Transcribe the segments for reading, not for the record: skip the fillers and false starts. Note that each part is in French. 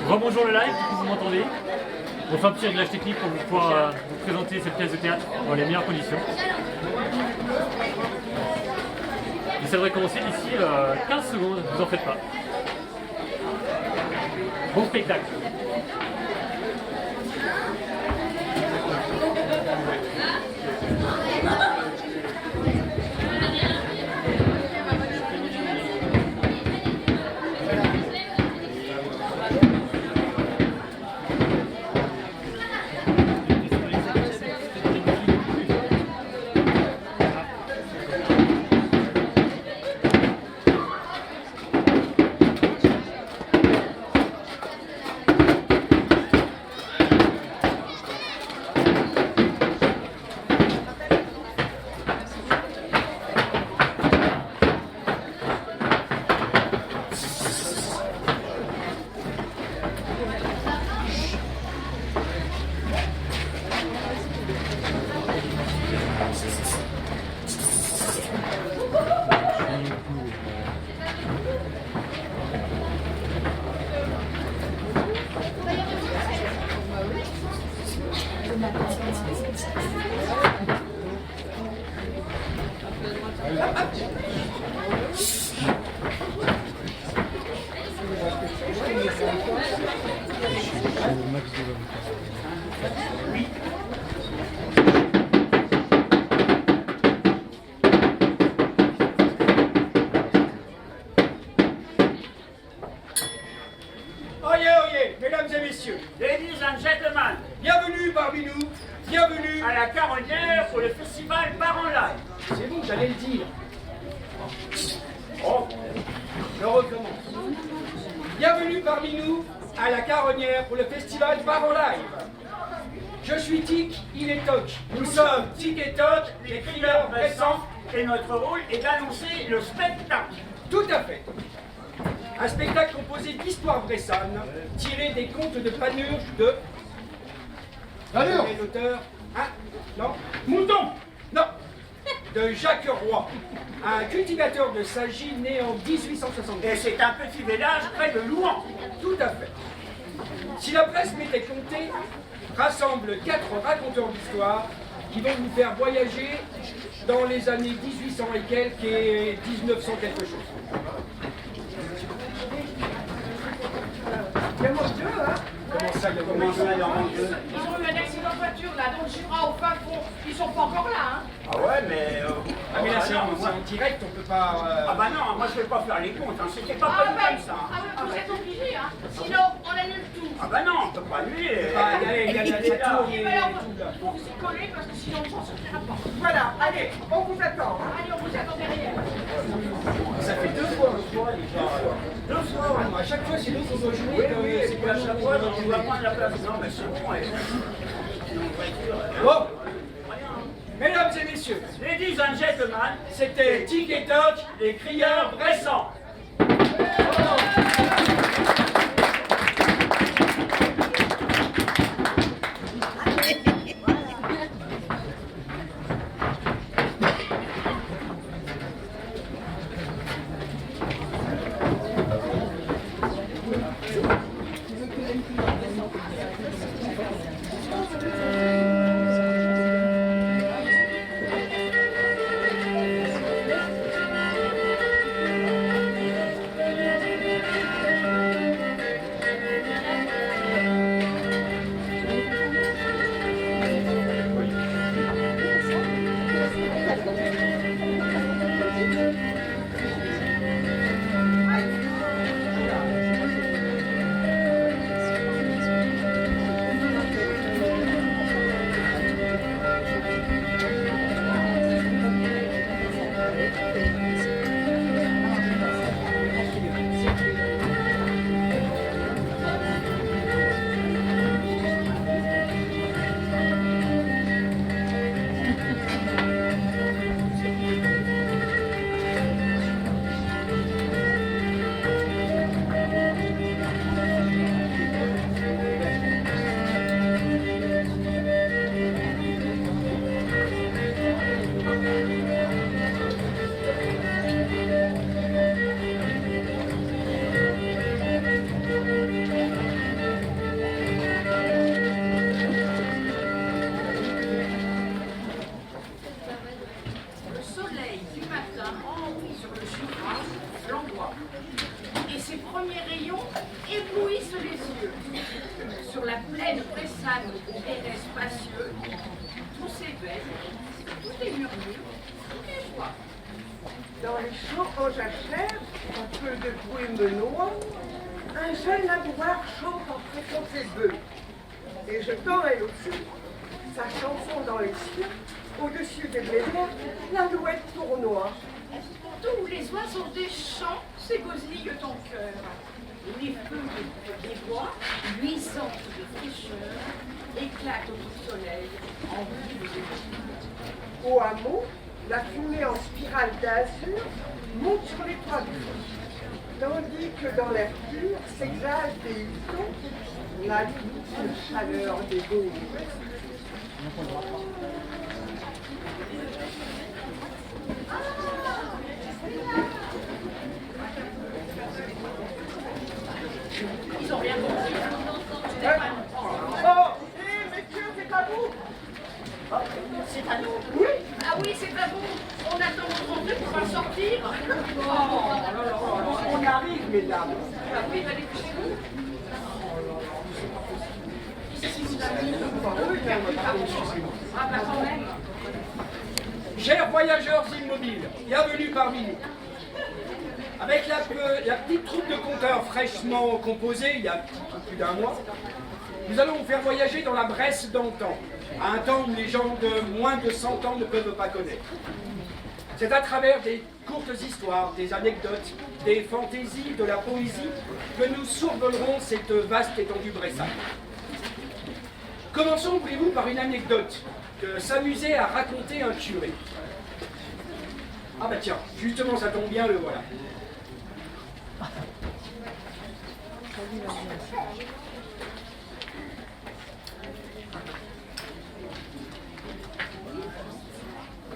Rebonjour le live, vous m'entendez. On fait un petit réglage technique pour pouvoir vous présenter cette pièce de théâtre dans les meilleures conditions. Et ça devrait commencer d'ici 15 secondes, ne vous en faites pas. Bon spectacle. Oyez, mesdames et messieurs, Ladies and gentlemen, bienvenue parmi nous, bienvenue à la Caronnière pour le festival Bar en Live. C'est vous, j'allais le dire. Oh, je recommence. Bienvenue parmi nous à la Caronnière pour le festival Bar en Live. Je suis Tic, il est Toc. Nous sommes Tic et Toc, les crieurs récents. Et notre rôle est d'annoncer le spectacle. Tout à fait. Un spectacle composé d'histoires bressonnes, tirées des contes de Panurge de... Panurge. Quel auteur? Hein? Non? Mouton. Non. De Jacques Roy, un cultivateur de Sagy né en 1870. Et c'est un petit village près de Louan. Tout à fait. Si la presse m'était comptée, rassemble 4 raconteurs d'histoire qui vont vous faire voyager dans les années 1800 et quelques et 1900 quelque chose. Il y a mon Dieu, hein? Comment ça, il y a Comment ça, il y a mon Dieu? Ils ont eu un accident de voiture là, dans le Jura, au fin fond. Ils sont pas encore là, hein. Ah ouais, mais... Ah mais là c'est en direct, on peut pas... Ah bah non, moi je vais pas faire les comptes, hein. C'était pas prévu comme ça. Vous êtes obligés, hein. Sinon, on annule tout. Ah bah non, on peut pas annuler. Il y a la tour et Et alors, tout là. faut vous y coller parce que sinon on s'en sortira pas. Voilà, allez, on vous attend. Allez, on vous attend derrière. Ça fait 2 fois, déjà. 2 fois, À chaque fois, c'est nous qu'on doit jouer. oui, C'est et puis pas à chaque fois, on va prendre la place. Non, mais c'est bon, Bon, mesdames et messieurs, Ladies and gentlemen, c'était Tic et Toc, les crieurs récents. Et ses premiers rayons éblouissent les yeux. Sur la plaine pressane et spacieux, tout s'éveille, tout est murmure, tout est joie. Dans les champs en jachère, un peu de bruit me noie, un jeune laboureur chante en pressant ses bœufs. Et je tends elle aussi, sa chanson dans les cieux, au-dessus des blés, l'alouette tournoie. Tous les oiseaux des champs s'égosillent ton cœur. Les feuilles des bois, luisantes de fraîcheur, éclatent au soleil en vives émotions. Au hameau, la fumée en spirale d'azur monte sur les toits du feu, tandis que dans l'air pur s'exhalent des hutons, la douce chaleur des baumes. Ils ont rien compris. Oh, hé, messieurs, c'est à vous! C'est à nous. Oui, Ah oui, c'est à vous. On attend votre entrée pour en sortir. on arrive, mesdames. Ah oui, allez chez vous. Ah bah quand même. Chers voyageurs immobiles, bienvenue parmi nous. Avec la petite troupe de conteurs fraîchement composée il y a un petit peu plus d'un mois, nous allons vous faire voyager dans la Bresse d'antan, à un temps où les gens de moins de 100 ans ne peuvent pas connaître. C'est à travers des courtes histoires, des anecdotes, des fantaisies, de la poésie que nous survolerons cette vaste étendue bressane. Commençons, voulez-vous, par une anecdote que s'amuser à raconter un curé. Ah bah tiens, justement ça tombe bien, le voilà.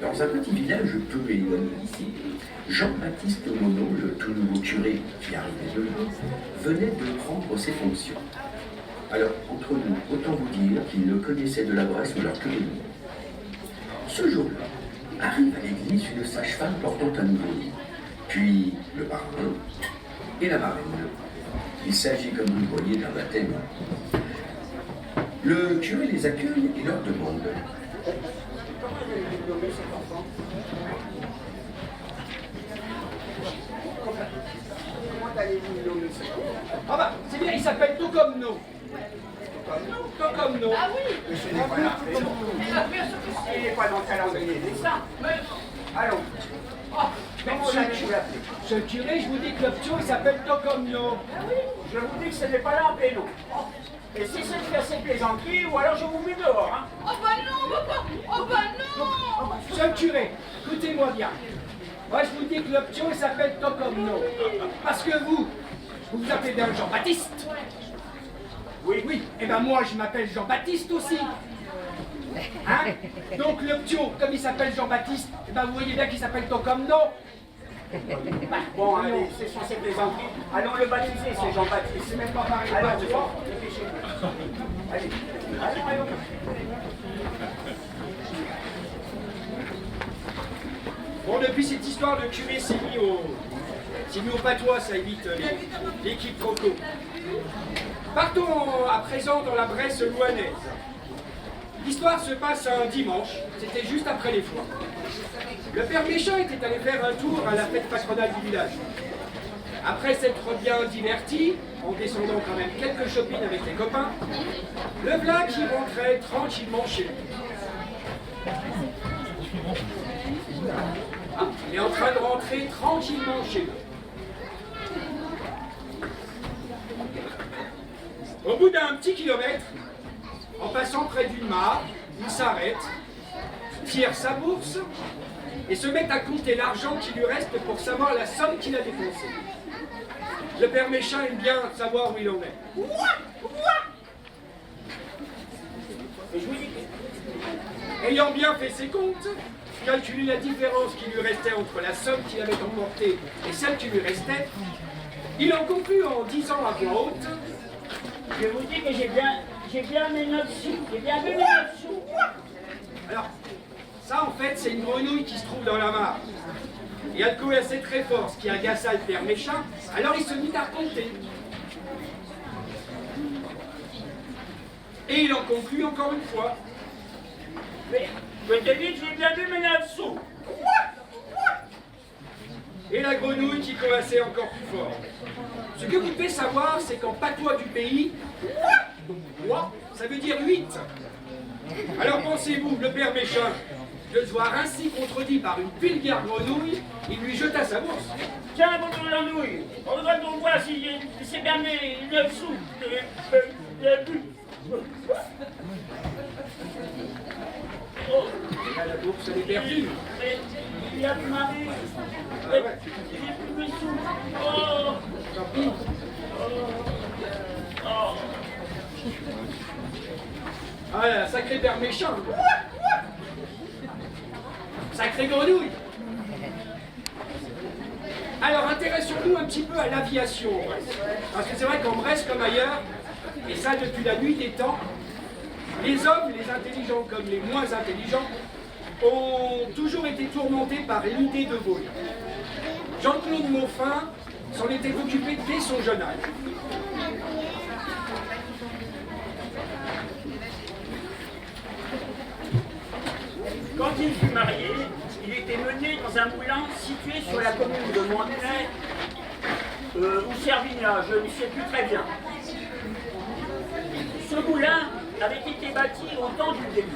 Dans un petit village peu éloigné d'ici, Jean-Baptiste Monod, le tout nouveau curé qui arrivait de Lyon, venait de prendre ses fonctions. Alors, entre nous, autant vous dire qu'il ne connaissait de la Bresse que leur que les noms. Ce jour-là, arrive à l'église une sage-femme portant un nouveau-né, puis le parrain et la marraine. Il s'agit, comme vous le voyez, d'un baptême. Le curé les accueille et leur demande. Comment vous avez nommé cet enfant? Comment allez-vous nommer cet enfant? Ah bah, c'est bien, il s'appelle Tocomno. Tocomno. Ah oui. Mais ce n'est pas là. Eh ben, bien sûr que si. Il n'est pas dans le calendrier des saints. Mais, Allons. oh, Comment allez-vous l'appeler? Ce curé, je vous dis que l'option, il s'appelle Tocomno. Je vous dis que ce n'est pas là un prénom. Et si c'est de faire ces plaisanteries, ou alors je vous mets dehors. Hein. oh bah non, papa. Oh bah non. Ce curé, écoutez-moi bien. Moi, je vous dis que l'option, il s'appelle Tocomno. Parce que vous vous appelez bien Jean-Baptiste. Oui. Oui, et ben moi, je m'appelle Jean-Baptiste aussi. Hein? Donc l'option, comme il s'appelle Jean-Baptiste, eh ben, vous voyez bien qu'il s'appelle Tocomno. Bon, allez, ce sont ces plaisanteries. Allons le baptiser, c'est Jean-Baptiste. C'est même pas pareil. Alors, dehors, dépêchez-vous. Allez, allons. Bon, depuis cette histoire, le curé s'est mis au patois, ça évite les quiproquos. Partons à présent dans la Bresse louhannaise. L'histoire se passe un dimanche, c'était juste après les foires. Le père Méchain était allé faire un tour à la fête patronale du village. Après s'être bien diverti, en descendant quand même quelques chopines avec les copains, le v'là qui rentrait tranquillement chez lui. Ah, il est en train de rentrer tranquillement chez lui. Au bout d'un petit kilomètre, en passant près d'une mare, il s'arrête, tire sa bourse et se met à compter l'argent qui lui reste pour savoir la somme qu'il a dépensée. Le père Méchain aime bien savoir où il en est. Et je vous dis, Ayant bien fait ses comptes, calculé la différence qui lui restait entre la somme qu'il avait emportée et celle qui lui restait, il en conclut en disant à voix haute: je vous dis que j'ai bien mes 9 sous. J'ai bien vu mes 9 sous. alors, ça en fait c'est une grenouille qui se trouve dans la mare. Et elle coassait très fort, ce qui agaça le père méchant, alors il se mit à raconter. Et il en conclut encore une fois. Mais je te dis que j'ai bien vu mes 9 sous. Et la grenouille qui coassait encore plus fort. Ce que vous devez savoir, c'est qu'en patois du pays, moi, ça veut dire 8. Alors pensez-vous, le père méchant, de se voir ainsi contredit par une vulgaire grenouille, il lui jeta sa bourse. Tiens, mon grenouille, on voudrait qu'on voit si c'est bien mes 9 sous. Oh, Et là, la bourse, elle est perdue. mais il y a du mari. Ah ouais. Il n'y a plus mes sous. Oh, Tant pis. oh. Ah là, sacré père méchant. Sacré grenouille. Alors, intéressons-nous un petit peu à l'aviation en Bresse. Parce que c'est vrai qu'en Bresse comme ailleurs, et ça depuis la nuit des temps, les hommes, les intelligents comme les moins intelligents, ont toujours été tourmentés par l'idée de voler. Jean-Claude Moffin s'en était occupé dès son jeune âge. Quand il fut marié, il était mené dans un moulin situé sur la commune de Montenay ou Servignat, je ne sais plus très bien. Ce moulin avait été bâti au temps du début.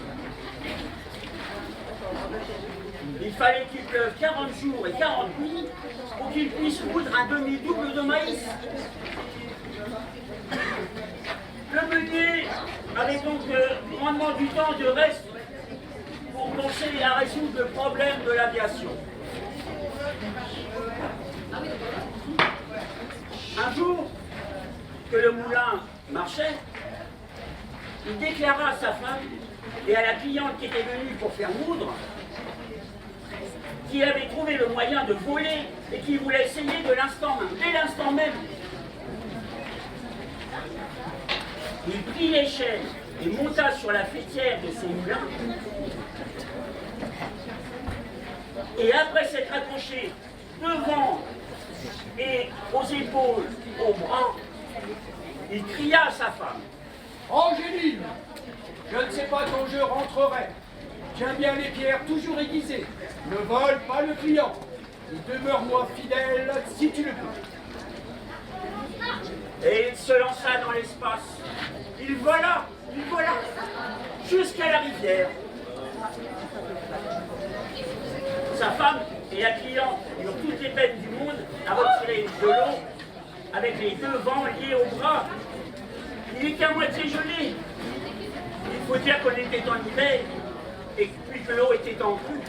Il fallait qu'il pleuve 40 jours et 40 nuits pour qu'il puisse moudre un demi-double de maïs. Le meunier avait donc grandement du temps de reste pour penser à résoudre le problème de l'aviation. Un jour que le moulin marchait, il déclara à sa femme et à la cliente qui était venue pour faire moudre qu'il avait trouvé le moyen de voler et qu'il voulait essayer de l'instant même, dès l'instant même. Il prit l'échelle et monta sur la faîtière de son moulin. Et après s'être accroché devant et aux épaules, aux bras, il cria à sa femme. Angéline, je ne sais pas quand je rentrerai. Tiens bien les pierres toujours aiguisées. Ne vole pas le client. Et demeure-moi fidèle si tu le peux. Et il se lança dans l'espace. Il vola, jusqu'à la rivière. Sa femme et la cliente eurent toutes les peines du monde à retirer de l'eau avec les deux vents liés au bras. Il était à moitié gelé. Il faut dire qu'on était en hiver et puis que l'eau était en crue.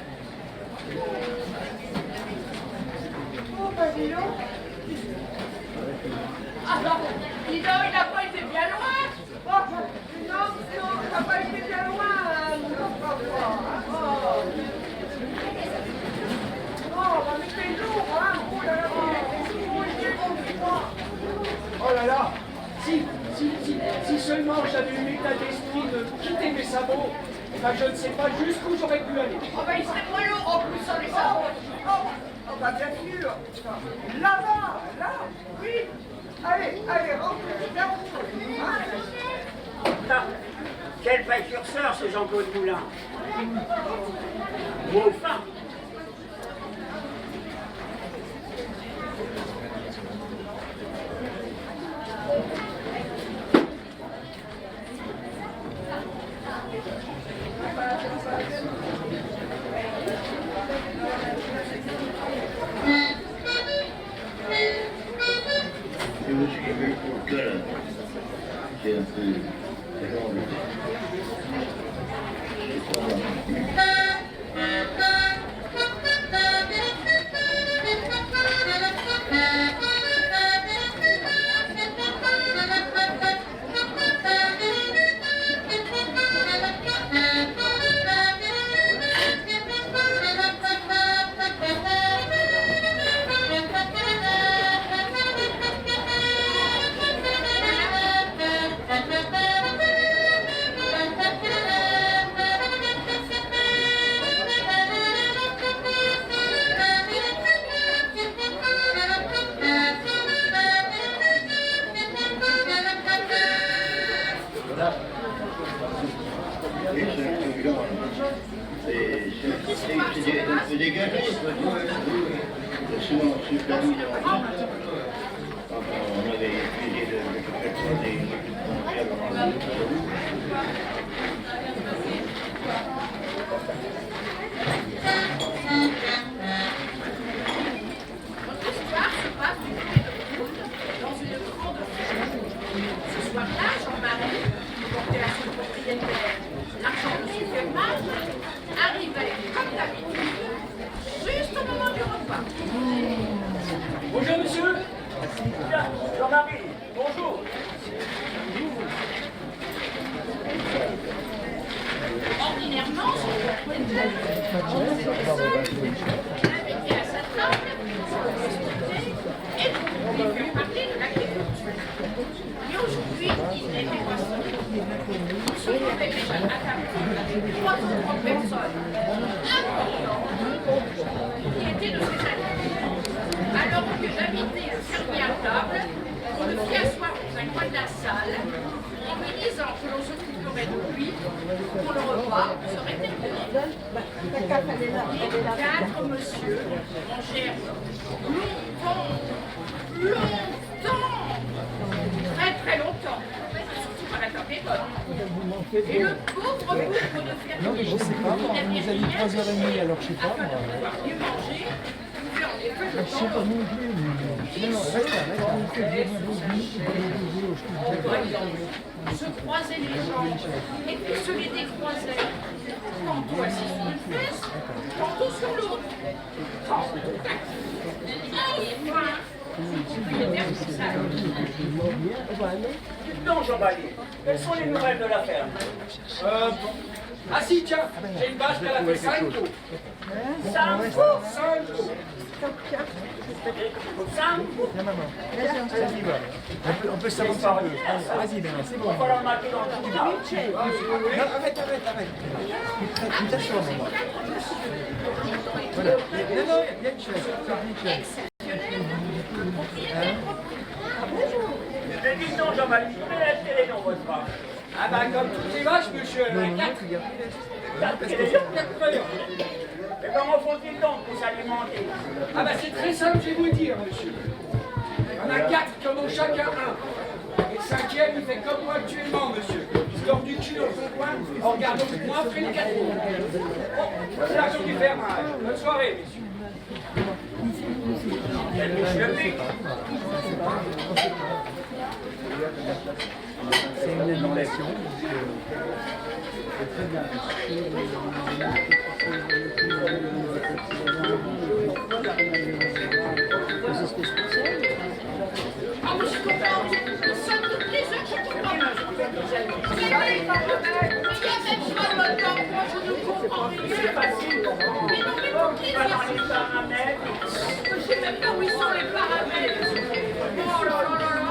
Oh, bah dis donc. Ah non, dis donc, il n'a pas été bien loin. Oh, non, ça n'a pas été bien loin. Oh, mais c'est lourd, hein. Oh là là. Oh là là, si seulement j'avais eu l'état d'esprit de quitter mes sabots, eh ben je ne sais pas jusqu'où j'aurais pu aller. Oh, bah il serait moins lourd en plus sans les sabots. Oh, bah bien sûr. Là-bas, là, oui. Allez, rentrez, là où Ah, quel précurseur ce Jean-Claude Moulin. Moffin. Je me suis vu pour que c'est un peu genre super. dans une grande On avait étudié Notre histoire se passe du côté de Rouen, dans une grande ville. Ce soir-là, Jean-Marie, qui portait la seule propriétaire, l'argent de son fermage, arrivait, comme d'habitude, juste au moment du repas. Bonjour monsieur. Tiens, Jean-Marie, bonjour. Ordinairement, son propriétaire, était seul, invité à sa table, pour discuter et pour lui faire parler de l'agriculture. Mais aujourd'hui, il n'était pas seul. Il se trouvait déjà à table 3 autres personnes importantes qui étaient de ses amis. Alors, au lieu d'inviter le fermier à table, on le fit asseoir dans un coin de la salle en lui disant que l'on s'occuperait de lui pour le repas serait terminé. Les 4 monsieur mangèrent longtemps, très longtemps, surtout quand la table est bonne. Et le pauvre couple de fermier, Non, mais je sais pas, moi, on nous a dit 3h30, alors je sais pas, afin de moi. pouvoir mieux manger, pouvait en effet Je le sais pas temps non plus, mais... Non, reste là, se croisaient les jambes et puis se les décroisaient, tantôt assis sur une fesse, tantôt sur l'autre. Enfin, le propriétaire du salon. Dites donc, Jean-Marie, quelles sont les nouvelles de la ferme? Ah si, tiens, j'ai une vache qui a fait 5 pots. 5 5 pots. 5 Non, maman. Vas-y, voilà. On peut s'avancer un peu. Vas-y, maman, c'est Il bon. va falloir marquer dans le journal. Non, arrête. Tu t'assois, maman. Voilà. Non, il y a une chaise. Il y a une chaise. Mais dites donc, Jean-Marie, combien la télé dans votre vache? Ah bah comme toutes les vaches, monsieur, elle en a 4. Mais comment font-ils donc pour s'alimenter? Ah bah c'est très simple, je vais vous dire, monsieur. Il y en a 4 qui en ont chacun un. Et le 5e, il fait comme moi actuellement, monsieur. Il se dort du cul dans son coin en regardant moi après le 4. Bon, c'est l'argent du fermage. Bonne soirée, messieurs. C'est une annulation. C'est très bien. Ah, mais je suis contente. Nous sommes toutes les heures, je suis contente. Mais il y a même pas le temps. Moi, je ne comprends rien. C'est facile. Mais non, mais toutes les Pas dans heures. les paramètres. Je sais même pas où ils sont les paramètres. Oh là là là là.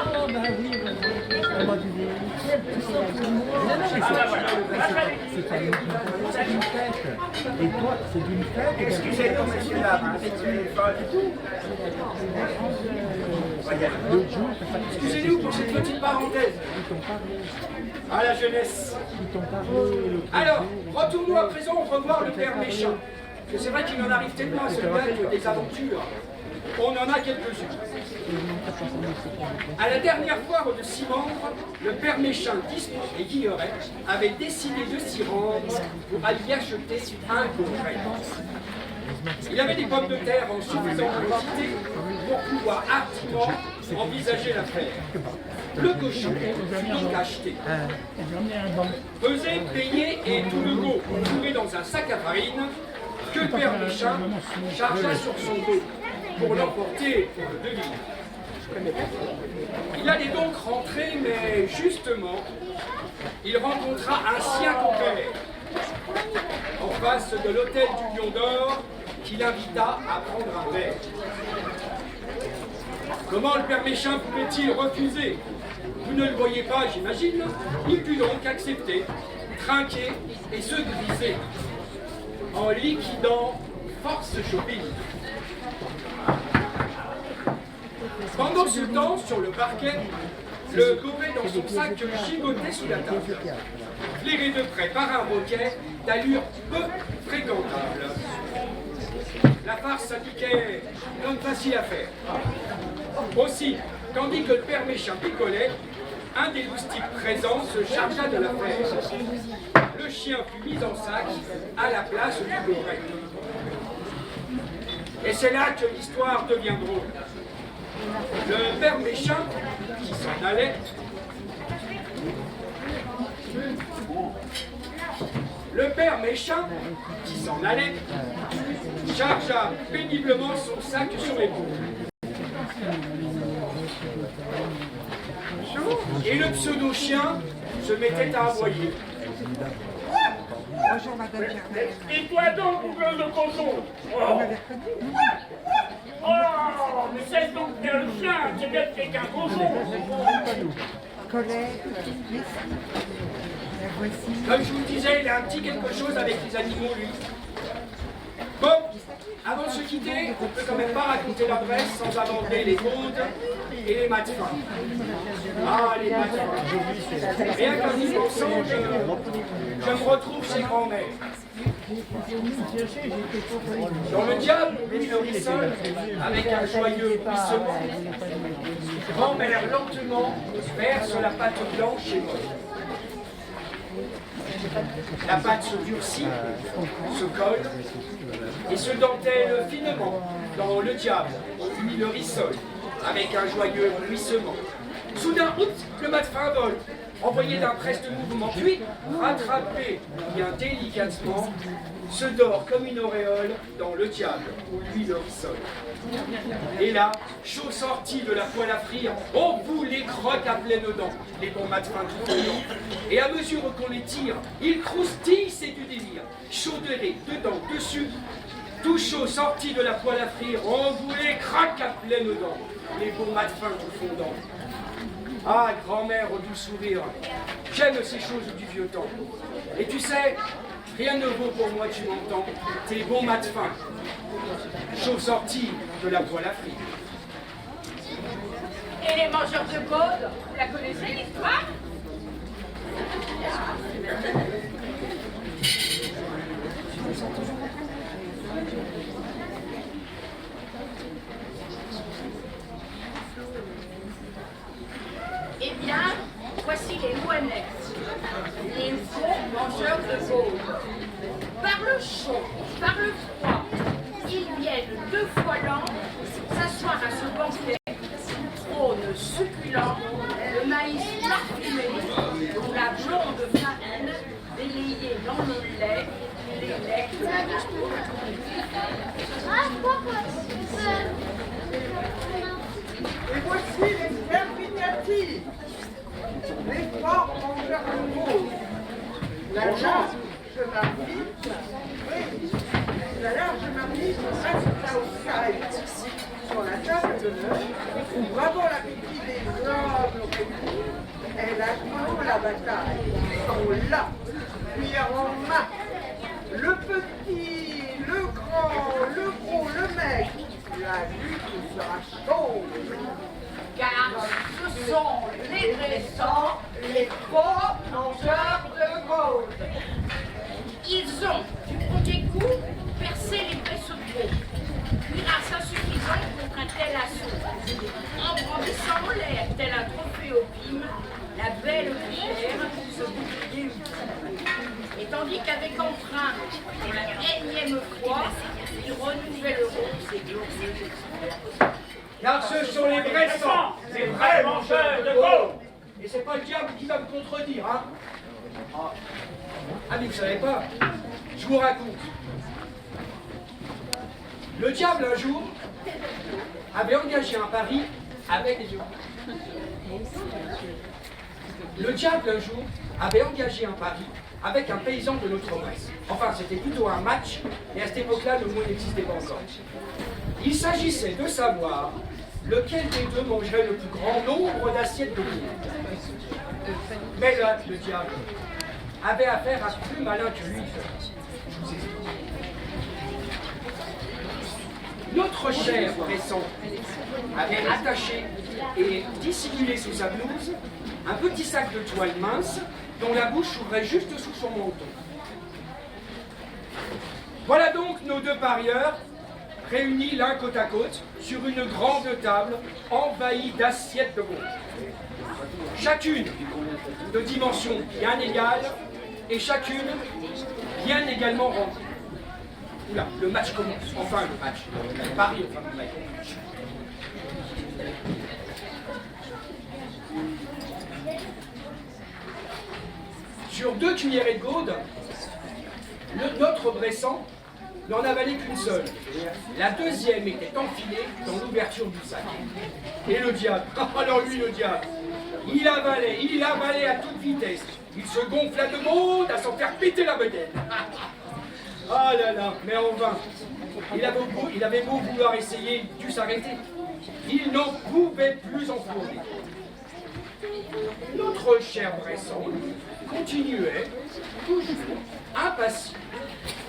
C'est une fête. Et toi, c'est une fête. Excusez-nous, monsieur là, c'est pas du tout. L'autre jour, Excusez-nous pour cette petite parenthèse. À la jeunesse. ils t'ont parlé. Alors, retournons à présent revoir le père méchant. Parce que c'est vrai qu'il en arrive tellement à ce gars des aventures. On en a quelques-unes. À la dernière foire de 6 membres, le père méchant et Guilleret avait décidé de s'y rendre pour aller y acheter un congrès. Il avait des pommes de terre en suffisante quantité pour pouvoir hardiment envisager l'affaire. Le cochon fut donc acheté. Pesé, payé et tout le lot trouvé dans un sac à farine que le père méchant chargea sur son dos pour l'emporter pour le deviner. Il allait donc rentrer, mais justement, il rencontra un sien compère en face de l'hôtel du Lion d'Or qui l'invita à prendre un verre. Comment le père méchant pouvait-il refuser? Vous ne le voyez pas, j'imagine. Il put donc accepter, trinquer et se griser en liquidant force shopping. Pendant ce temps, sur le parquet, le gobelet dans son sac gigotait sous la table, flairé de près par un roquet d'allure peu fréquentable. la farce s'indiquait comme facile à faire. Aussi, tandis que le père Méchain picolait, un des loustiques présents se chargea de l'affaire. Le chien fut mis en sac à la place du beurret. Et c'est là que l'histoire devient drôle. Le père Méchain, qui s'en allait, chargea péniblement son sac sur l'épaule. Et le pseudo-chien se mettait à aboyer. Bonjour Madame Germaine. Et toi donc, boucle de cochon. Oh, mais c'est donc bien le chien, c'est bien fait qu'un cochon. Colette, la voici. Comme je vous le disais, il a un petit quelque chose avec les animaux, lui. Bon, avant de se quitter, on ne peut quand même pas raconter la Bresse sans aborder les contes et les matins. Ah, les matins. Rien qu'en y pensant, je me retrouve chez grand-mère. Dans le diable, lui le rissole, avec un joyeux bruissement. Grand-mère lentement verse la pâte blanche et molle. La pâte se durcit, se colle et se dentelle finement dans le diable, lui le rissole, avec un joyeux bruissement. Soudain, oups, le mat-fin vole, envoyé d'un preste mouvement, puis rattrapé bien délicatement, se dort comme une auréole dans le diable, où lui le rissole. Et là, chaud sorti de la poêle à frire, on vous les croque à pleines dents, les bons mat-fins tout fondants. Et à mesure qu'on les tire, ils croustillent, c'est du délire. Chaud de lait, dedans, dessus, tout chaud sorti de la poêle à frire, on vous les craque à pleines dents, les bons mat-fins tout fondants. Ah, grand-mère au doux sourire, j'aime ces choses du vieux temps. Et tu sais, rien ne vaut pour moi, tu m'entends, tes bons mat-fins, chaud sortis de la poêle à frire. Et les mangeurs de côte, vous la connaissez l'histoire? Eh bien, voici les Louannais, les bons mangeurs de côte. Par le chaud, par le froid, ils viennent 2 fois l'an s'asseoir à ce banquet, trône succulent, le maïs parfumé, dont la blonde farine délayée dans le lait, les laits. Et voici les Servignati, les forts mangeurs de rose. La large marmite, oui, la large marmite reste au caille. Sur la table de l'œuf, bravo l'appétit des nobles réunis, elle attend la bataille. On l'a, cuillère en main. Le petit, le grand, le gros, le maigre, la lutte sera chaude. Car ce sont les dressants, les faux mangeurs de côte. Ils ont, du premier coup, percé les presseaux, cuirasse insuffisante contre un tel assaut. En brandissant l'air tel un trophée au pime, la belle cuillère se bouclier et tandis qu'avec entrain, pour la énième fois, ils renouvelleront ces glorieux exploits. Car ce sont les vrais sangs, les vrais mangeurs de côte. Et c'est pas le diable qui va me contredire, hein. Ah mais vous savez pas, je vous raconte. Le diable un jour avait engagé un pari avec Le diable un jour avait engagé un pari avec un paysan de notre Bresse. Enfin, c'était plutôt un match, et à cette époque-là, le mot n'existait pas encore. Il s'agissait de savoir lequel des deux mangerait le plus grand nombre d'assiettes de viande. Mais là, le diable avait affaire à plus malin que lui. Je vous explique. Notre cher Bresson avait attaché et dissimulé sous sa blouse un petit sac de toile mince dont la bouche s'ouvrait juste sous son menton. Voilà donc nos deux parieurs réunis l'un côte à côte sur une grande table envahie d'assiettes de veau. Chacune de dimensions bien égales et chacune bien également remplie. Oula, le match commence. Enfin le match. Paris au fin du match. Sur 2 cuillerées de gaude, notre Bressan n'en avalait qu'une seule. La deuxième était enfilée dans l'ouverture du sac. Et le diable, alors lui le diable, il avalait à toute vitesse. Il se gonfla de gaude à s'en faire péter la bedaine. Ah là là, mais en vain. Il avait beau vouloir essayer, il dut s'arrêter. Il n'en pouvait plus enfourner. Notre cher Bressan continuait, toujours impassible,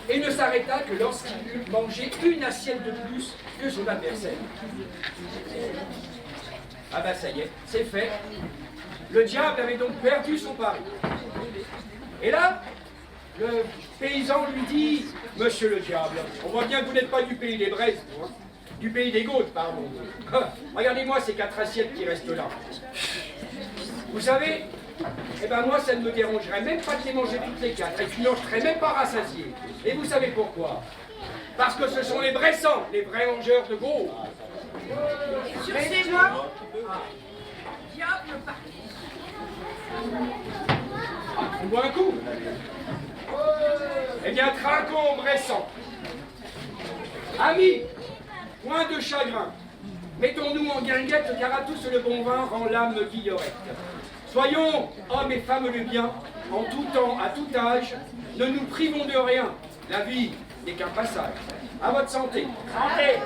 et ne s'arrêta que lorsqu'il eut mangé une assiette de plus que son adversaire. Ah bah ça y est, c'est fait. Le diable avait donc perdu son pari. Et là, le paysan lui dit, « Monsieur le diable, on voit bien que vous n'êtes pas du pays des Braises, hein, du pays des Gaules, pardon. Regardez-moi ces 4 assiettes qui restent là. Vous savez, eh ben moi, ça ne me dérangerait même pas de les manger toutes les 4, et puis non, je ne serais même pas rassasié. Et vous savez pourquoi? Parce que ce sont les Bressans, les vrais mangeurs de gros. Sur ces mots, diable parti. On boit un coup. Eh bien, trinquons, Bressan. Amis, point de chagrin. Mettons-nous en guinguette, car à tous le bon vin rend l'âme guillerette. Soyons, hommes et femmes le bien, en tout temps, à tout âge, ne nous privons de rien. La vie n'est qu'un passage. À votre santé. Santé.